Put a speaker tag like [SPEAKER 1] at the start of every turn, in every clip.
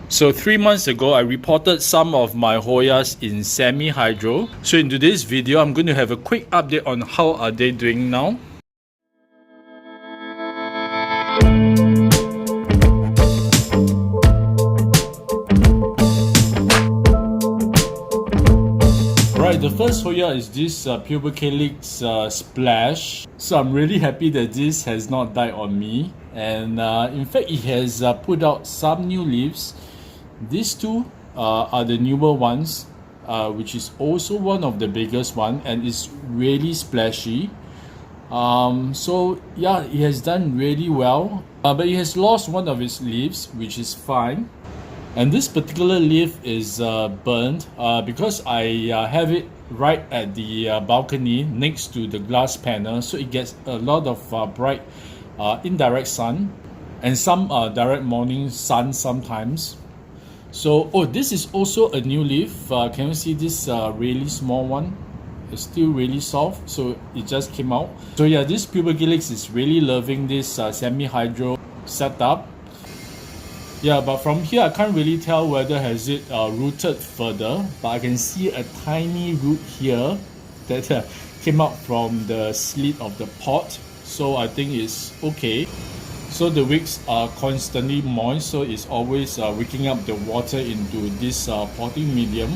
[SPEAKER 1] So 3 months ago, I reported some of my Hoyas in semi-hydro. So in today's video, I'm going to have a quick update on how are they doing now. Alright, the first Hoya is this Pubicalyx Splash. So I'm really happy that this has not died on me. And in fact, it has put out some new leaves. These two are the newer ones, which is also one of the biggest one, and it's really splashy. So yeah, it has done really well, but it has lost one of its leaves, which is fine. And this particular leaf is burnt because I have it right at the balcony next to the glass panel, so it gets a lot of bright indirect sun and some direct morning sun sometimes. So, oh, this is also a new leaf. Can you see this really small one? It's still really soft, so it just came out. So yeah, this Pubicalyx is really loving this semi-hydro setup. Yeah, but from here I can't really tell whether has it rooted further, but I can see a tiny root here that came out from the slit of the pot, so I think it's okay. So the wicks are constantly moist, so it's always wicking up the water into this potting medium.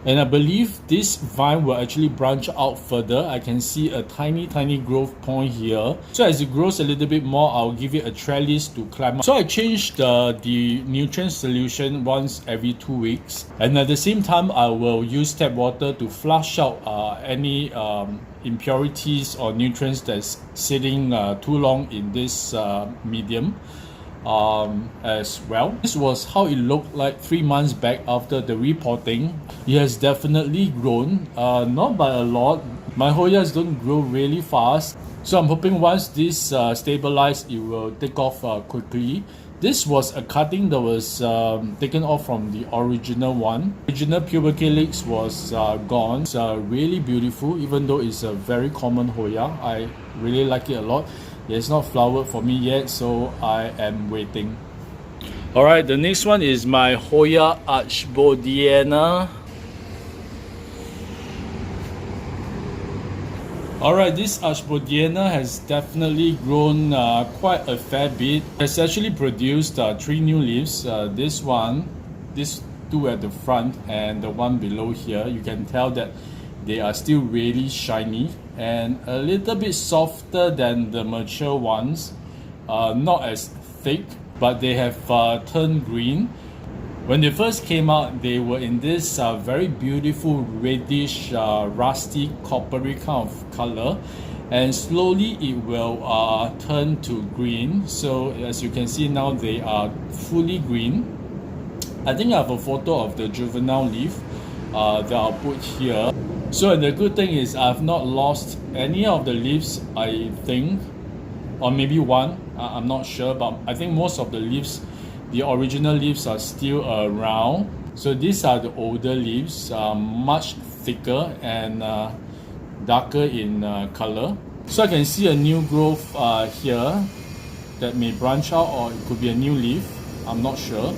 [SPEAKER 1] And I believe this vine will actually branch out further. I can see a tiny growth point here. So as it grows a little bit more, I'll give it a trellis to climb up. So I changed the nutrient solution once every 2 weeks. And at the same time, I will use tap water to flush out any impurities or nutrients that's sitting too long in this medium. As well. This was how it looked like 3 months back after the repotting. It has definitely grown, not by a lot. My Hoyas don't grow really fast, so I'm hoping once this stabilizes, it will take off quickly. This was a cutting that was taken off from the original one. Original Pubicalyx was gone. It's really beautiful, even though it's a very common Hoya. I really like it a lot. It's not flowered for me yet, so I am waiting. Alright, the next one is my Hoya Archboldiana. Alright, this Archboldiana has definitely grown quite a fair bit. It's actually produced 3 new leaves. This one, these 2 at the front, and the one below here. You can tell that they are still really shiny and a little bit softer than the mature ones. Not as thick, but they have turned green. When they first came out, they were in this very beautiful reddish, rusty, coppery kind of color, and slowly it will turn to green. So as you can see now, they are fully green. I think I have a photo of the juvenile leaf that I'll put here. So the good thing is I've not lost any of the leaves, I think, or maybe one, I'm not sure, but I think most of the leaves, the original leaves, are still around. So these are the older leaves, much thicker and darker in color. So I can see a new growth here that may branch out, or it could be a new leaf, I'm not sure.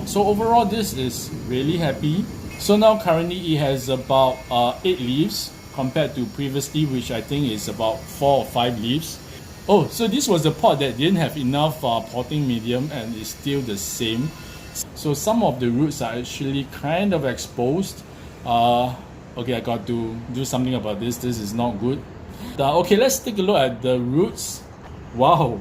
[SPEAKER 1] So overall, this is really happy. So now currently it has about 8 leaves compared to previously, which I think is about 4 or 5 leaves. Oh, so this was a pot that didn't have enough potting medium, and it's still the same. So some of the roots are actually kind of exposed. Okay, I got to do something about this. This is not good. Okay, let's take a look at the roots. Wow,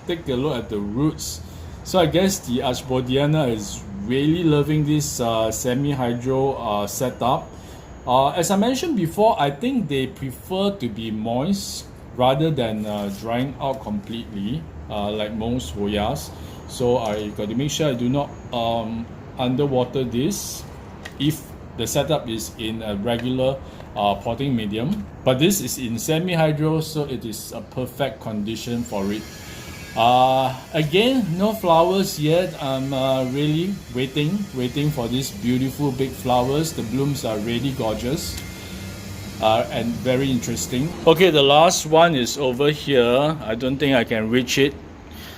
[SPEAKER 1] take a look at the roots. So I guess the Archboldiana is really loving this semi-hydro setup. As I mentioned before, I think they prefer to be moist rather than drying out completely, like most Hoyas. So I got to make sure I do not underwater this if the setup is in a regular potting medium. But this is in semi-hydro, so it is a perfect condition for it. Again, no flowers yet. I'm really waiting for these beautiful big flowers. The blooms are really gorgeous and very interesting. Okay, the last one is over here. I don't think I can reach it,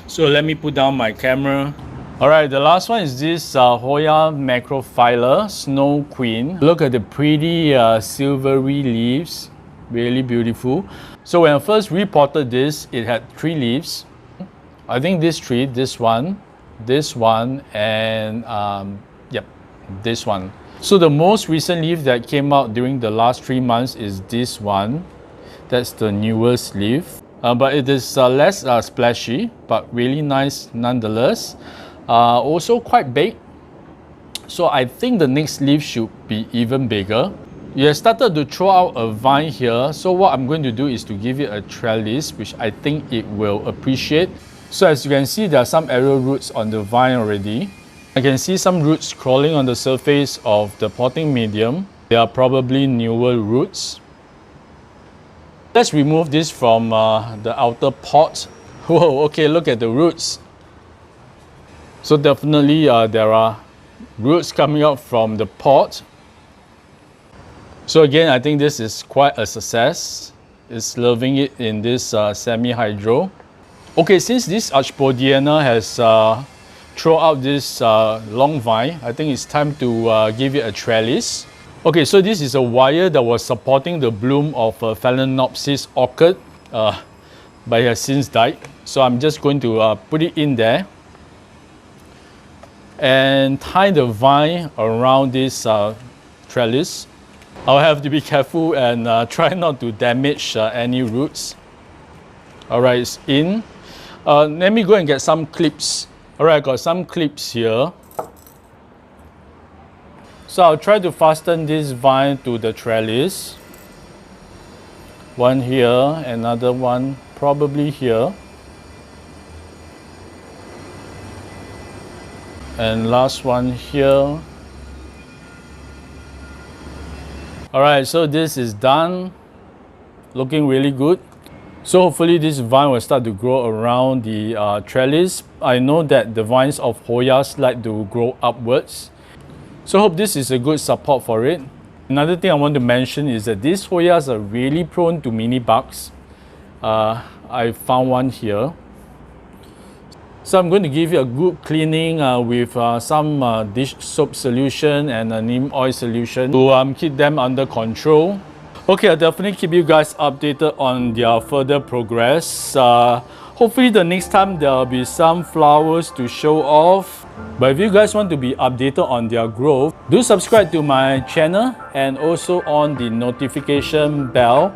[SPEAKER 1] so let me put down my camera. Alright, the last one is this Hoya Macrophylla Snow Queen. Look at the pretty silvery leaves, really beautiful. So when I first repotted this, it had 3 leaves. I think this tree, this one, and yep, this one. So the most recent leaf that came out during the last 3 months is this one. That's the newest leaf. But it is less splashy, but really nice nonetheless. Also quite big. So I think the next leaf should be even bigger. You have started to throw out a vine here. So what I'm going to do is to give it a trellis, which I think it will appreciate. So as you can see, there are some arrow roots on the vine already. I can see some roots crawling on the surface of the potting medium. They are probably newer roots. Let's remove this from the outer pot. Whoa, okay, look at the roots. So definitely there are roots coming out from the pot. So again, I think this is quite a success. It's loving it in this semi-hydro. Okay, since this Archboldiana has thrown out this long vine, I think it's time to give it a trellis. Okay, so this is a wire that was supporting the bloom of a Phalaenopsis orchid, but it has since died. So I'm just going to put it in there and tie the vine around this trellis. I'll have to be careful and try not to damage any roots. Alright, it's in. Let me go and get some clips. Alright, I got some clips here. So I'll try to fasten this vine to the trellis. One here, another one probably here. And last one here. Alright, so this is done. Looking really good. So hopefully this vine will start to grow around the trellis. I know that the vines of Hoyas like to grow upwards. So I hope this is a good support for it. Another thing I want to mention is that these Hoyas are really prone to mini bugs. I found one here. So I'm going to give you a good cleaning with some dish soap solution and a neem oil solution to keep them under control. Okay, I'll definitely keep you guys updated on their further progress. Hopefully the next time there will be some flowers to show off. But if you guys want to be updated on their growth, do subscribe to my channel and also on the notification bell.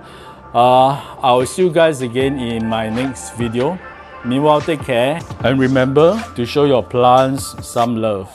[SPEAKER 1] I will see you guys again in my next video. Meanwhile, take care and remember to show your plants some love.